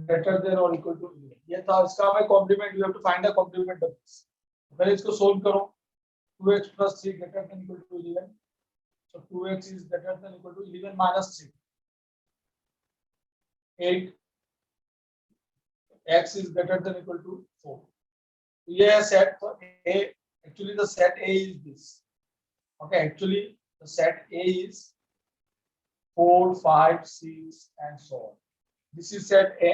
greater than or equal to 11. ये था इसका हमें complement, you have to find the complement of this. पहले इसको सोल्व करो. 2x plus 3 greater than equal to 11. So 2x is greater than equal to 11 minus 3. 8. X is greater than equal to 4. ये है set. So A, actually the set A is this. Okay, actually the set A is 4, 5, 6 and so on. This is set A.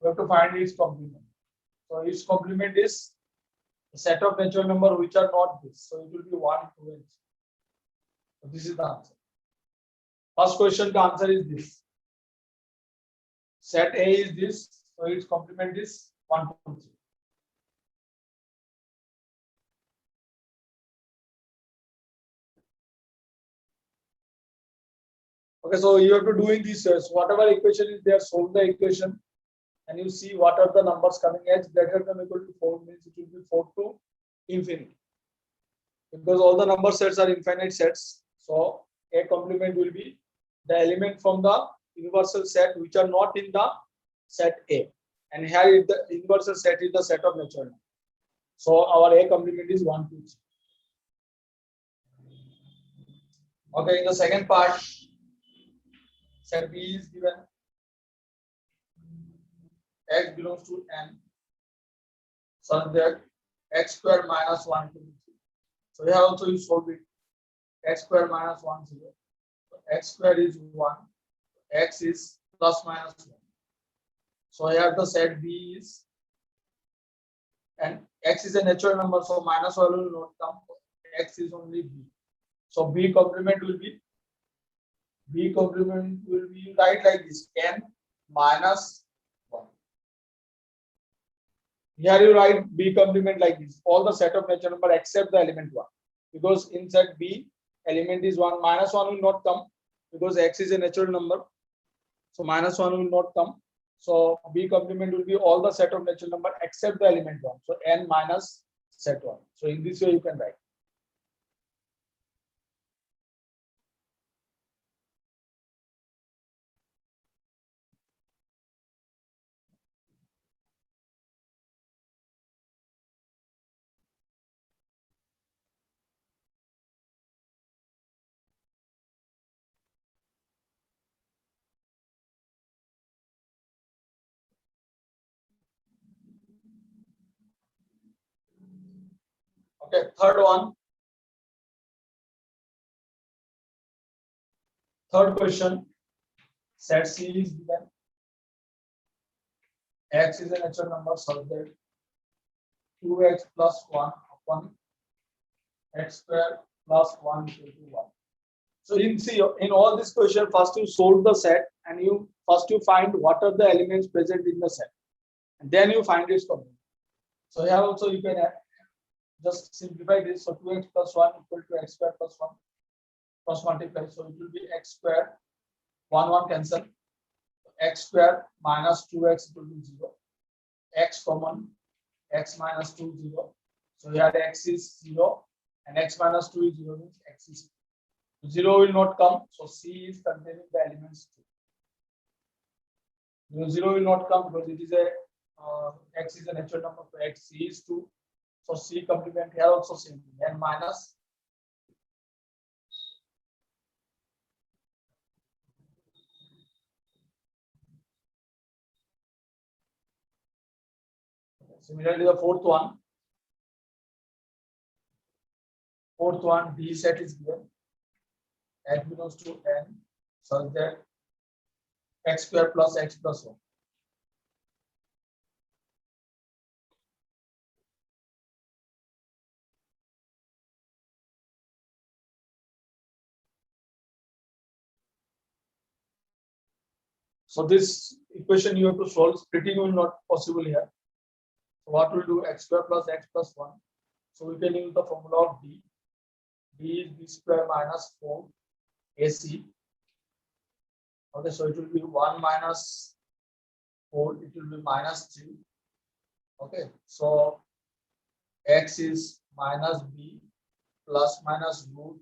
We have to find its complement. So its complement is the set of natural number which are not this. So it will be 1, 2 and 3. So this is the answer. First question, the answer is this. Set A is this. So its complement is 1, 2, 3. Okay, so you have to doing this. So whatever equation is there, solve the equation, and you see what are the numbers coming as greater than or equal to 4 means it will be 4 to infinity. Because all the number sets are infinite sets, so A complement will be the element from the universal set which are not in the set A, and here the universal set is the set of natural number. So our A complement is 1, 2, 3. Okay, in the second part, set B is given x belongs to n such that x square minus 1 to 3. So here also you solve it. X square minus 1 0. So x square is 1. X is plus minus 1. So here the set B is, and x is a natural number, so minus 1 will not come. X is only B. So B complement will be write like this: n minus 1. Here you write B complement like this: all the set of natural number except the element 1, because in set B element is 1. Minus 1 will not come because x is a natural number, so minus 1 will not come. So B complement will be all the set of natural number except the element 1. So n minus set 1. So in this way you can write. Okay, third one. Third question, set C is given. X is a natural number such that 2x plus 1 upon x square plus 1 equal to 1. So in all this question, first you solve the set, and you find what are the elements present in the set, and then you find its complement. So here also you can just simplify this. So 2x plus 1 equal to x square plus 1 cross multiply. So it will be x square, 1 cancel. X square minus 2x equal to 0. X common, x minus 2 0. So here x is 0 and x minus 2 is 0 means x is 0 will not come. So C is containing the elements 2. 0 will not come because it is a x is a natural number. So x C is 2. So C complement here also same thing, n minus. Similarly, the fourth one, D set is given. X belongs to n such that x square plus x plus 1. So this equation you have to solve. Splitting will not possible here. So what we'll do, x square plus x plus 1. So we can use the formula of D. D is b square minus 4 AC. Okay, so it will be 1 minus 4, it will be minus 3. Okay, so x is minus b plus minus root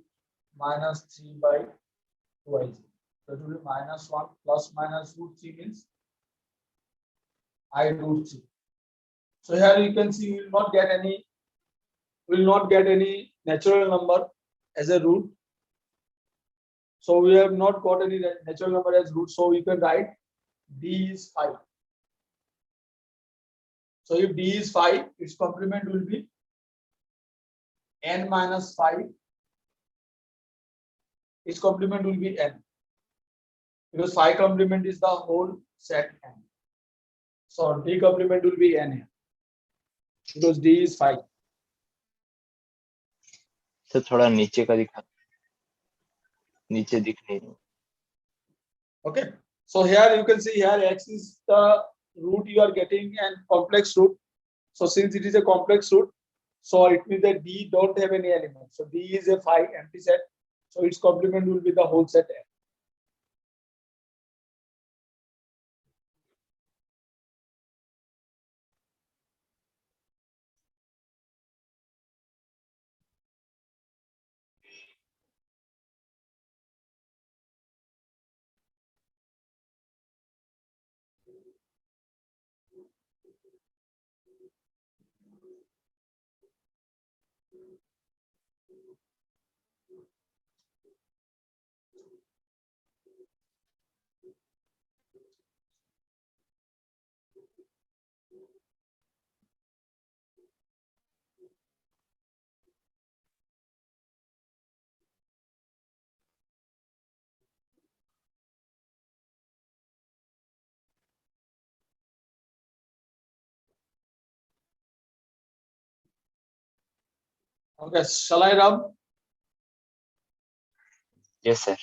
minus 3 by 2 AC. So it will be minus 1 plus minus root 3 means I root 3. So here you can see you will not get any natural number as a root. So we have not got any natural number as root. So we can write D is 5. So if D is 5, its complement will be n minus 5. Its complement will be n. Because 5 complement is the whole set n. So D complement will be n here. Because D is 5. तो थोड़ा नीचे का दिखा, नीचे दिख नहीं रहा. Okay. So here you can see here x is the root you are getting and complex root. So since it is a complex root, so it means that D don't have any element. So D is a 5 empty set. So its complement will be the whole set n. Okay, shall I rub? Yes, sir.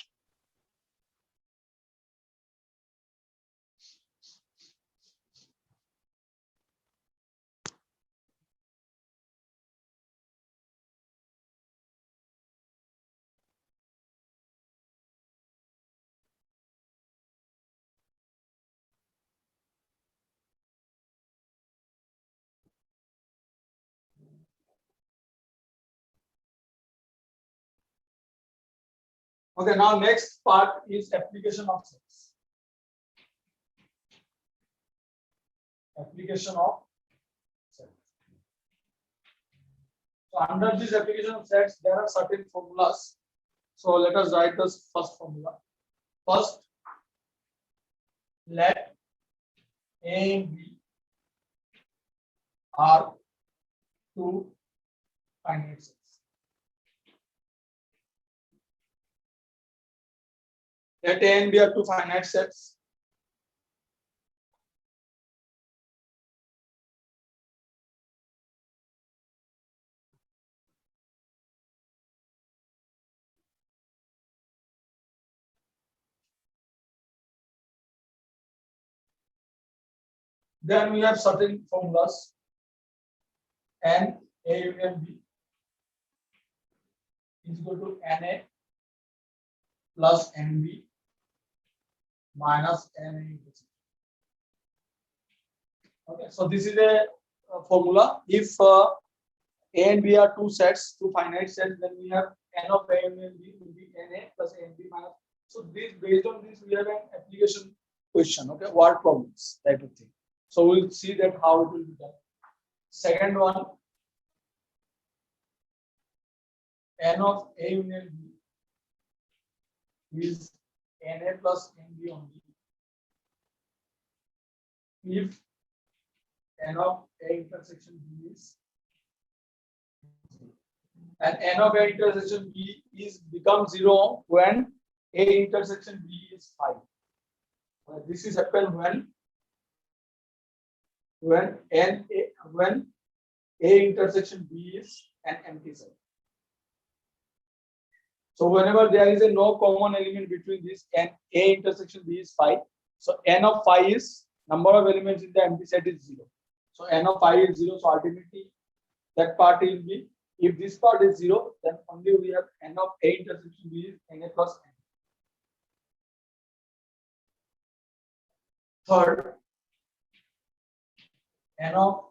Okay, now next part is application of sets. Application of sets. So under this application of sets, there are certain formulas. So let us write this first formula. First, let A and B are two finite sets. Let A and B are two finite sets. Then we have certain formulas. N A union B is equal to NA plus NB minus NA. Okay, so this is a formula. If A and B are two sets, two finite sets, then we have N of A union B will be NA plus NB minus. So this, based on this, we have an application question. Okay, word problems type of thing. So we'll see that how it will be done. Second one, N of A union B is NA plus NB only if N of A intersection B is, and N of A intersection B is becomes 0 when A intersection B is 5. This is happen when A intersection B is an empty set. So whenever there is a no common element between this and A intersection B is 5, so N of 5 is number of elements in the empty set is 0. So N of 5 is 0. So ultimately that part will be, if this part is 0, then only we have N of A intersection B is NA plus N. Third, N of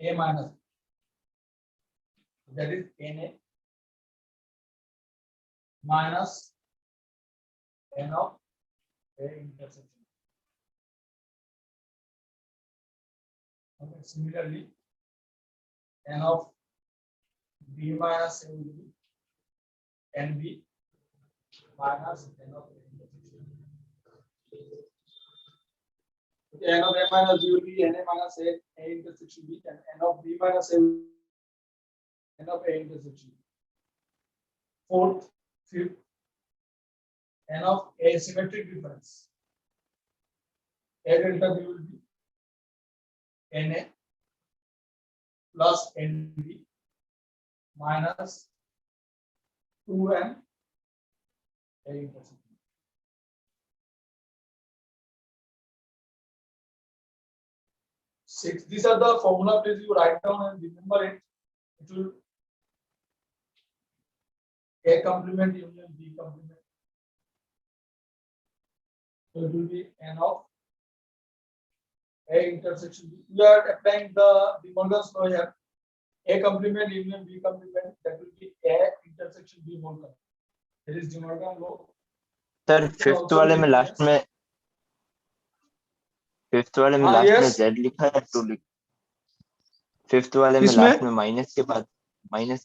A minus, that is NA minus N of A intersection. Okay, similarly, n of b minus a will be nb minus n of a intersection. Okay, n of a minus b will be na minus a intersection b, and n of b minus a will be n of a intersection. Fourth, fifth, n of asymmetric difference. A delta b will be na plus nb minus 2n a intersection. Six. These are the formula. Please you write down and remember it. It will A complement union B complement. So it will be n of A intersection B. We are applying the De Morgan's law here. A complement union B complement, that will be A intersection B Morgan. That is De Morgan law. Sir fifth वाले में last में yes. z लिखा है 2 लिखा। Fifth वाले में किसमें? Last में माइनस के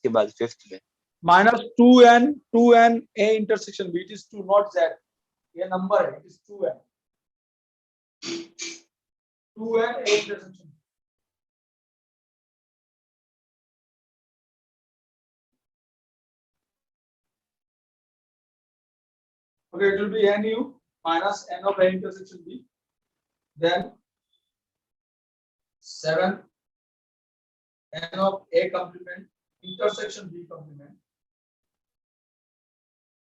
बाद फिफ्थ में minus 2n A intersection B. It is 2 not Z. ये number है. It is 2n. 2n A intersection. Okay, it will be nu minus n of A intersection B. Then 7 n of A complement intersection B complement.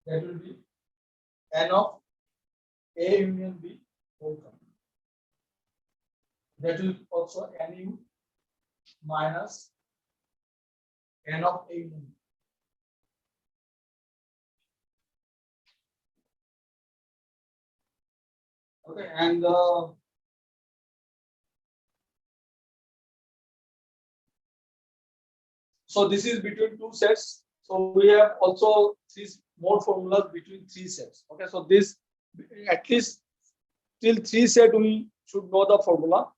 That will be n of A union B whole complement. That will also nu minus n of A union B. Okay, and so this is between two sets. So we have also three more formulas between three sets. Okay, so this at least till three set we should know the formula,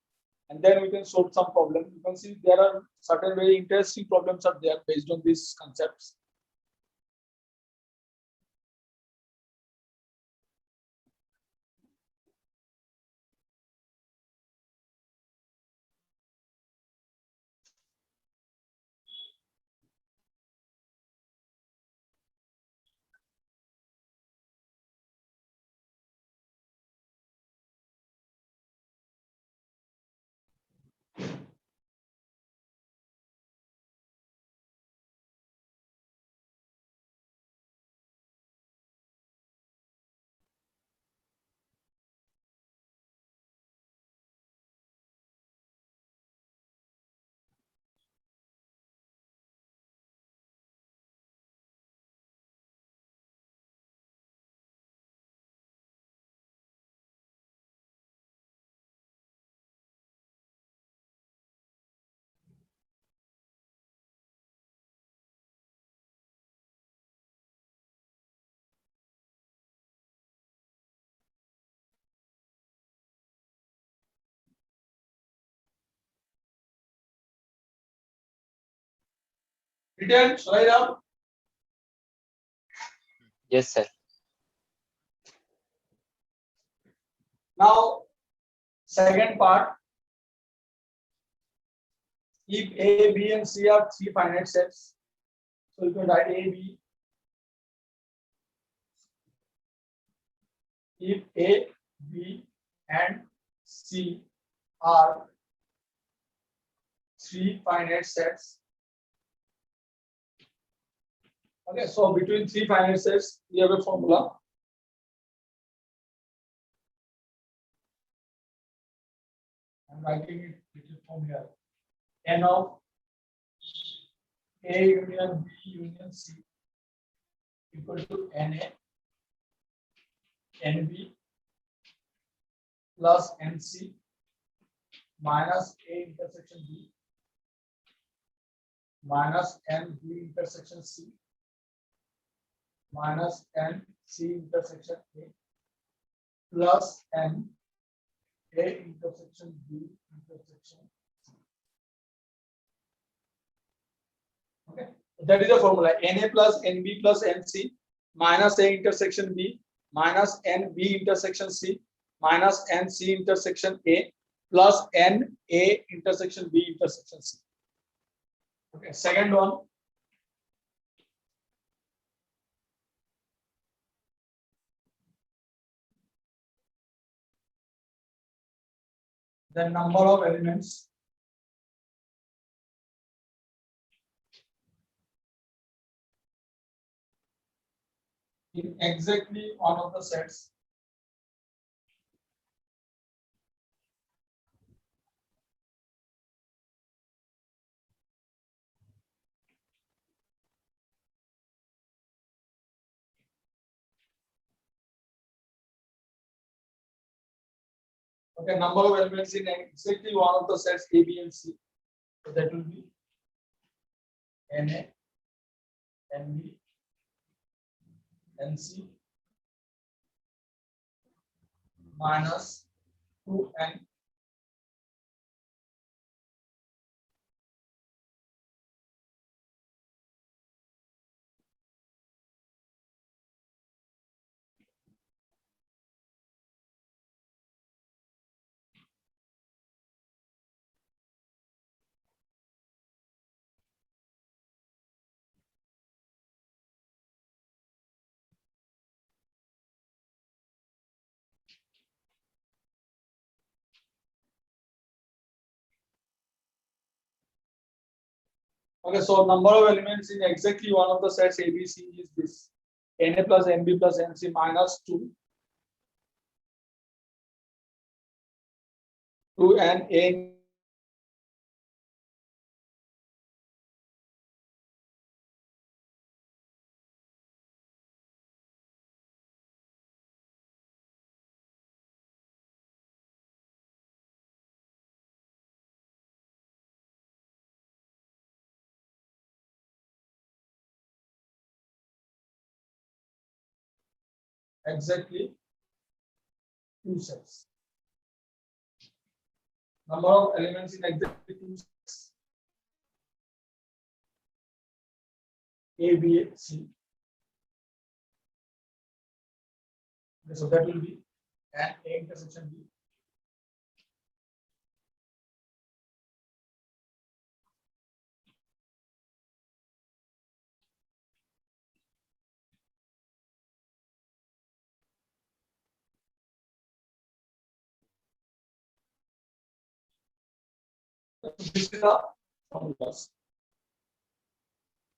and then we can solve some problem. You can see there are certain very interesting problems are there based on these concepts. Written, shall I down? Yes sir. Now, second part. If A, B, and C are three finite sets, so you can write A, B. If A, B, and C are three finite sets. Okay, so between three finite sets, we have a formula. I'm writing it from here. N of A union B union C equal to NA NB plus NC minus A intersection B minus NB intersection C minus NC intersection A plus N A intersection B intersection C. Okay, that is the formula. Na plus Nb plus Nc minus A intersection B minus Nb intersection C minus Nc intersection A plus Na intersection B intersection C. Okay, second one. The number of elements in exactly one of the sets okay, number of elements in exactly one of the sets A, B, and C. So that will be Na, Nb, Nc minus 2n okay, so number of elements in exactly one of the sets ABC is this Na plus Nb plus Nc minus 2 and A exactly two sets. Number of elements in exactly two sets A, B, C. Okay, so that will be an A intersection B. This is the formulas.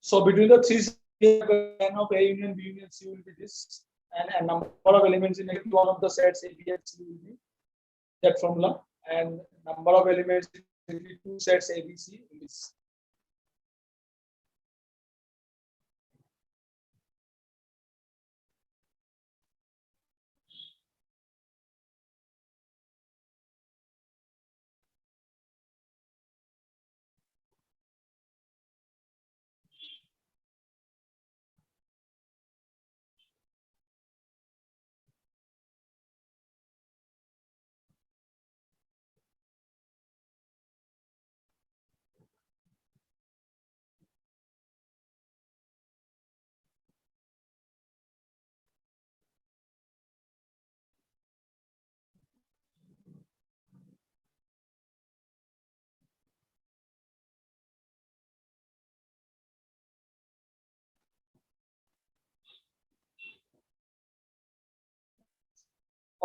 So between the three n of A union B union C will be this, and a number of elements in every one of the sets A, B, and C will be that formula, and number of elements in every two sets A, B, C will be this.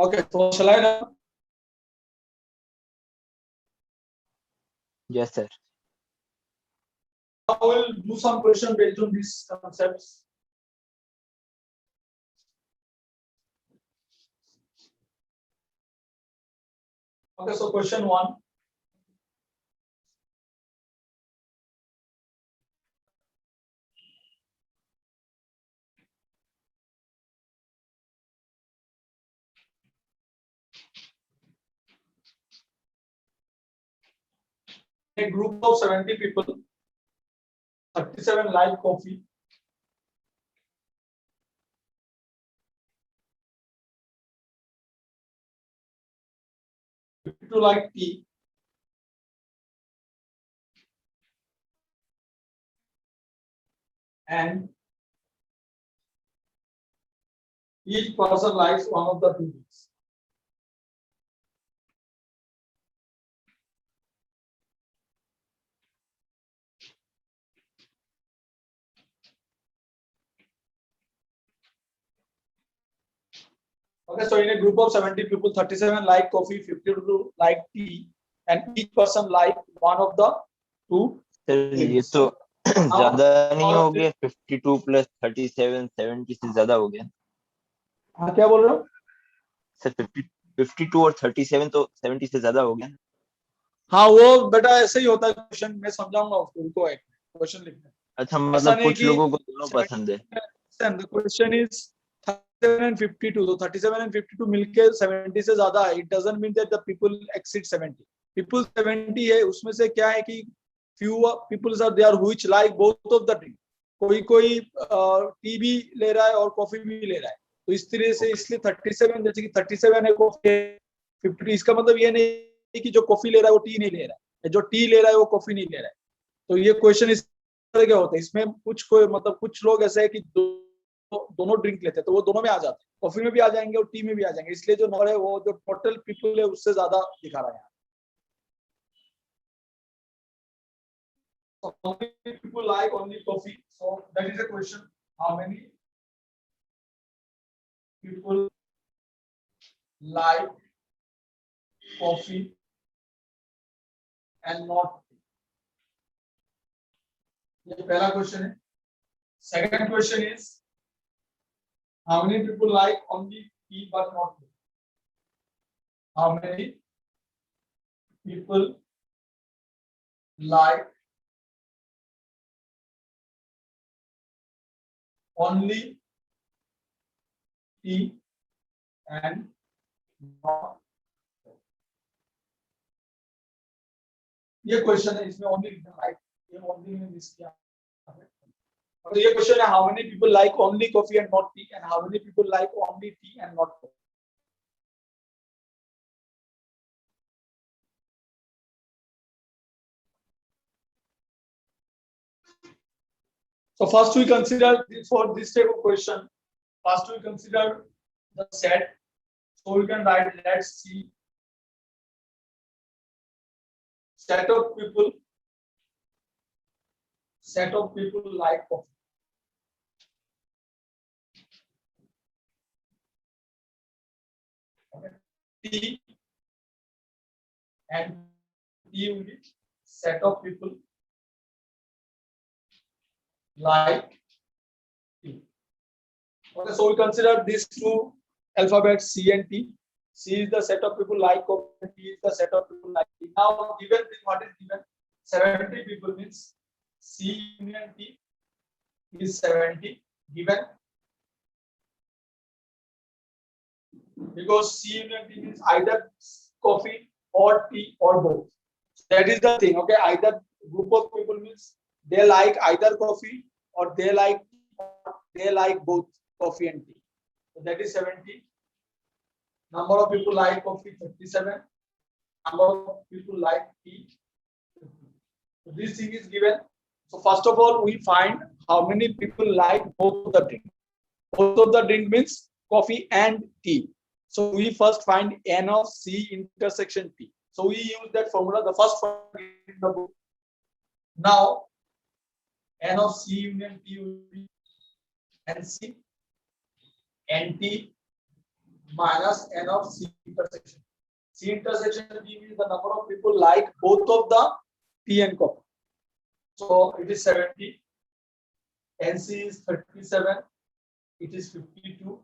Okay, so shall I now? Yes, sir. I will do some question based on these concepts. Okay, so question one. A group of 70 people, 37 like coffee, 52 like tea, and each person likes one of the two drinks. Okay, so in a group of 70 people, 37 like coffee, 52 like tea, and each person like one of the two. Sir ये तो ज्यादा नहीं हो गया 52 plus 37 70 से ज्यादा हो गया हाँ क्या बोल रहे हो? सर 52 और 37 तो 70 से ज्यादा हो गया हाँ वो बेटा ऐसे ही होता है क्वेश्चन, मैं समझाऊंगा उसको, रुको एक क्वेश्चन लिखना। अच्छा ऐसा मतलब नहीं कुछ कि लोगों को दोनों पसंद है the question is 37 and 52, तो 37 and 52 मिलके 70 से ज्यादा है. It doesn't mean that the people exceed 70. People 70 है, उसमें से क्या है कि few people are there which like both of the drink. कोई कोई टी भी ले रहा है और कॉफी भी ले रहा है, तो इस तरह से इसलिए 37, जैसे कि 37 है कॉफी 50, इसका मतलब ये नहीं कि जो कॉफी ले रहा है वो टी नहीं ले रहा है, जो टी ले रहा है वो कॉफी नहीं ले रहा है. तो ये क्वेश्चन इस तरह के होते हैं. इसमें कुछ कोई मतलब कुछ लोग ऐसे है कि दोनों ड्रिंक लेते हैं, तो वो दोनों में आ जाते हैं, कॉफी में भी आ जाएंगे और टी में भी आ जाएंगे, इसलिए जो नंबर है वो जो टोटल पीपल है उससे ज्यादा दिखा रहा है. So how many people like only coffee? So that is a question. How many people like coffee and not tea? ये पहला क्वेश्चन है. Second question is how many people like only tea but not tea? How many people like only tea and not? ये question है, इसमें only like ये only में miss किया है. और ये क्वेश्चन है how many people like only coffee and not T, and how many people like only T and not coffee. So first we consider for this type of question, first we consider the set. So we can write, let's see, set of people like coffee. Okay. Tea and tea will be set of people like tea. Okay, so we consider these two alphabets C and T. C is the set of people like coffee, and T is the set of people like tea. Now given what is given, 70 people means C union T is 70 given, because C union T means either coffee or tea or both. That is the thing. Okay, either group of people means they like either coffee or they like both coffee and tea. So that is 70. Number of people like coffee 37. Number of people like tea 50. So this thing is given. So first of all, we find how many people like both of the drink. Both of the drink means coffee and tea. So we first find N of C intersection T. So we use that formula, the first one in the book. Now N of C union T will be NC NT minus N of C intersection. C intersection T means the number of people like both of the tea and coffee. So it is 70. NC is 37. It is 52.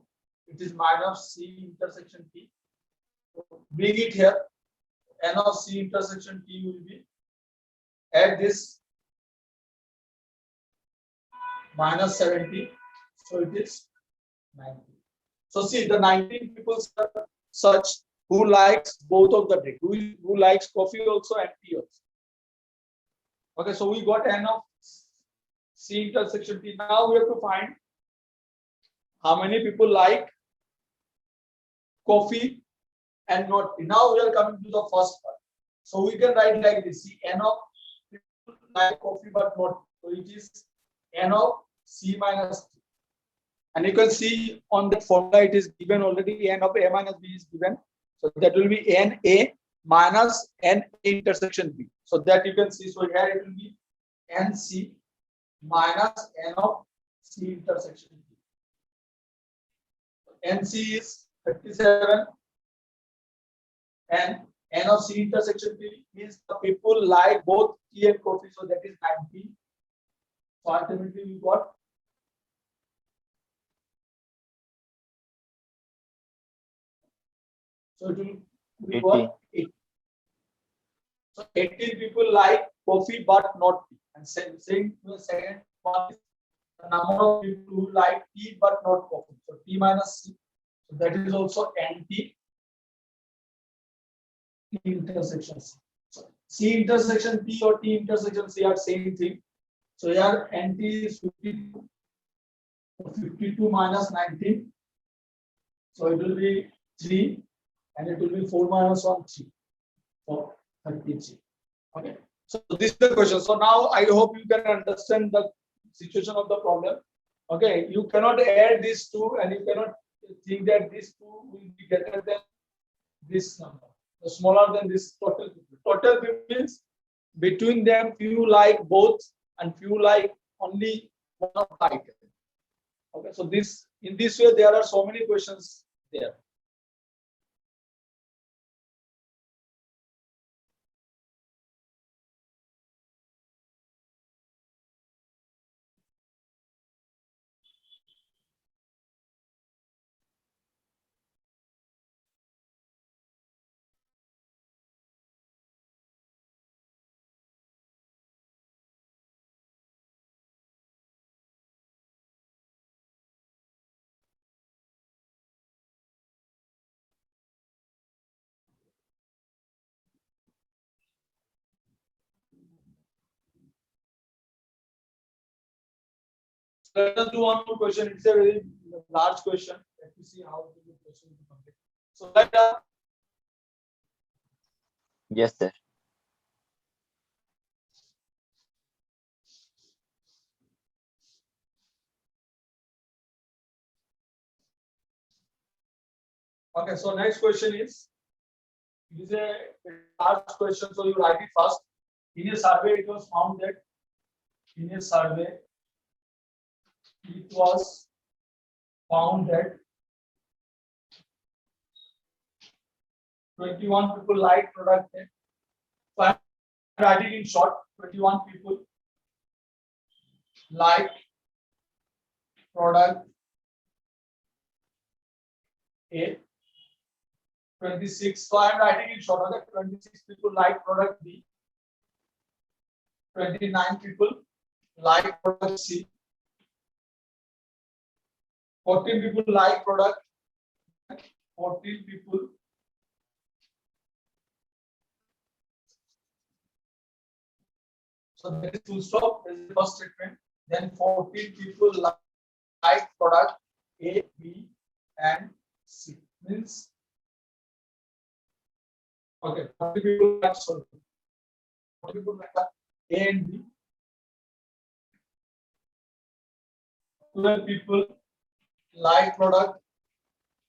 It is minus C intersection T. So bring it here. N of C intersection T will be, add this, minus 70. So it is 90. So see, the 19 people such who likes both of the drink, who likes coffee also and tea also. Okay, so we got N of C intersection T. Now we have to find how many people like coffee and not tea. Now we are coming to the first part. So we can write like this: see, N of people like coffee but not tea. So it is N of C minus D. And you can see on that formula it is given already, n of A minus B is given. So that will be n A minus n A intersection B. So that you can see. So here it will be n C minus n of C intersection B. NC is 37 and N of C intersection B means the people like both tea and coffee, so that is 90. So ultimately we got so it will be 80. what 80. So 18 people like coffee but not tea. And saying to the second one is the number of people who like tea but not coffee. So T minus C. So that is also NT intersection C. So C intersection T or T intersection C are same thing. So here NT is 52. 52 minus 19. So it will be 3 and it will be 4 minus 1, 3. So 33. Okay. So this is the question. So now I hope you can understand the situation of the problem. Okay. You cannot add these two and you cannot think that these two will be greater than this number. So smaller than this total people. Total people means between them few like both and few like only one of the item. Okay. So this in this way there are so many questions there. Let us do one more question. It's a very large question. Let me see how the question will complete. So let us Yes, sir. okay. So next question is it is a large question. So you write it first. In a survey, it was found that in a survey, it was found that 21 people like product A. So I'm writing in short. 21 people like product A. 26. So I'm writing in short. Okay, 26 people like product B. 29 people like product C. 14 people like product. 14 people so that is full stop. This is the first statement. Then 14 people like product A, B, and C. Means okay. 40 people like sorry. 40 people like A and B. 12 people like product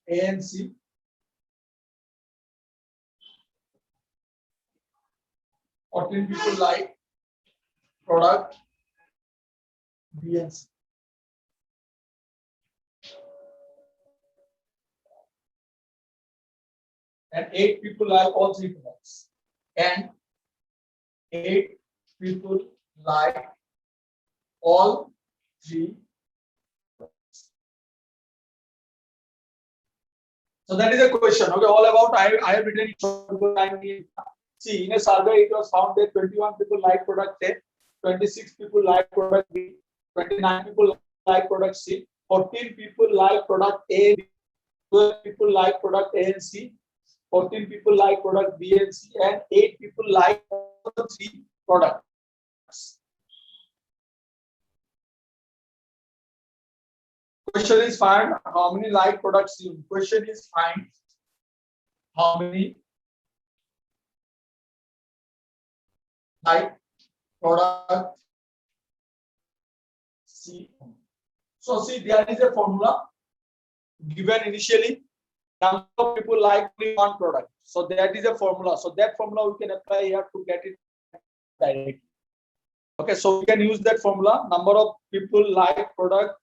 A and C. 14 people like product B and C. And 8 people like all three products. And 8 people like all three. So that is a question. Okay, all about I have written it. See, in a survey, it was found that 21 people like product A, 26 people like product B, 29 people like product C, 14 people like product A, 12 people like product A and C, 14 people like product B and C, and 8 people like all three products. Question is find how many like products you. Question is find how many like product C. So see, there is a formula given initially. Number of people like only one product. So that is a formula. So that formula we can apply here to get it directly. Okay, so we can use that formula. Number of people like product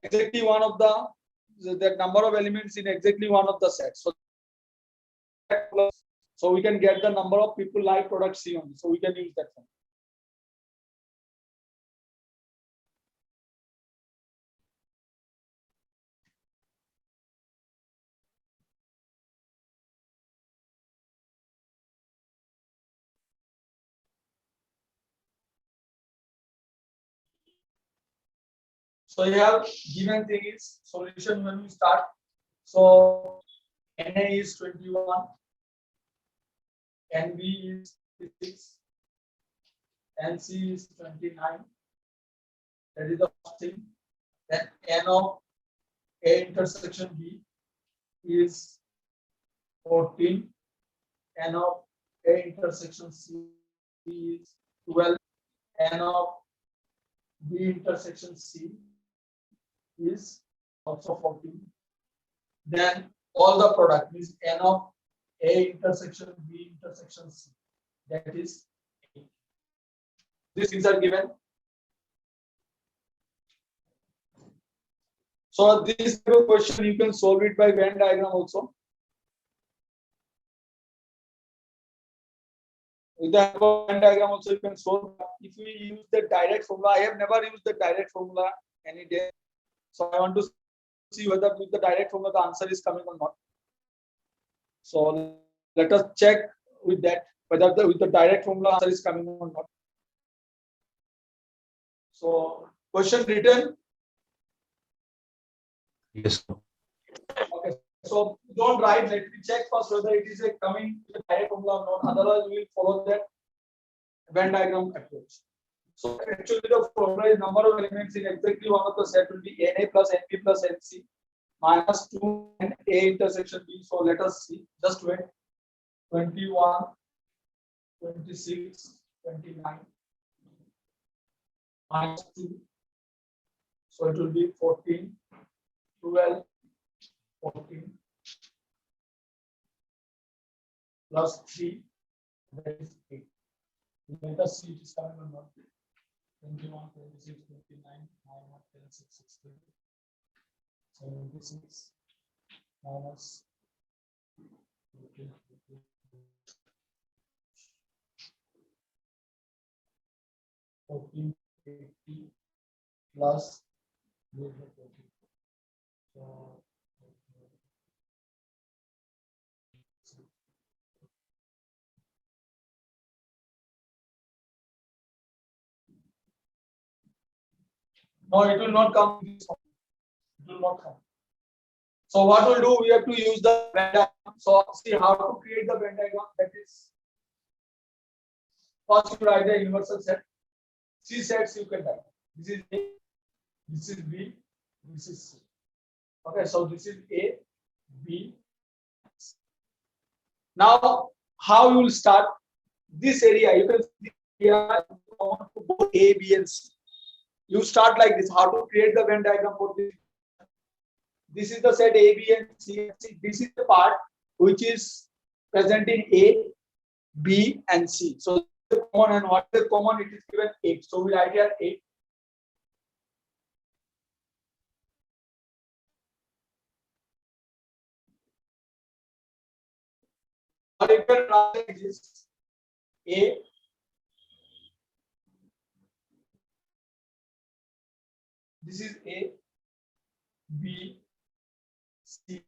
exactly one of the number of elements in exactly one of the sets. So we can get the number of people like product C only. So we can use that formula. So here given thing is solution when we start. So Na is 21, Nb is 56, Nc is 29. That is the first thing. Then N of A intersection B is 14. N of A intersection C is 12. N of B intersection C is also 14. Then all the product is N of A intersection B intersection C. That is 8. These things are given. So this question you can solve it by Venn diagram also. With the Venn diagram also you can solve. If we use the direct formula, I have never used the direct formula any day. So I want to see whether with the direct formula the answer is coming or not. So let us check with that whether with the direct formula answer is coming or not. So question written. Yes. Okay. So don't write. Let me check first whether it is a coming with the direct formula or not. Otherwise, we will follow that Venn diagram approach. So actually, the formula is number of elements in exactly one of the set will be Na plus Nb plus Nc minus 2 and A intersection B. So let us see. Just wait. 21, 26, 29 minus 2. So it will be 14, 12, 14 plus 3. That is 8. Let us see it is coming or not. 21, 26, 29, 9, 10, 6, 16, 76, minus 14, 80 plus 40. So, no, it will not come. It will not come. So what we'll do, we have to use the Venn diagram. So see how to create the Venn diagram. That is, first you write the universal set. C sets you can write. This is A, this is B, this is C. Okay, so this is A, B. C. Now, how you will start this area? You can see here both A, B, and C. You start like this. How to create the Venn diagram for this? This is the set A, B, and C. This is the part which is present in A, B, and C. So the common, and what is the common? It is given 8. So we write here 8. Or you can write this A, this is A, B, C,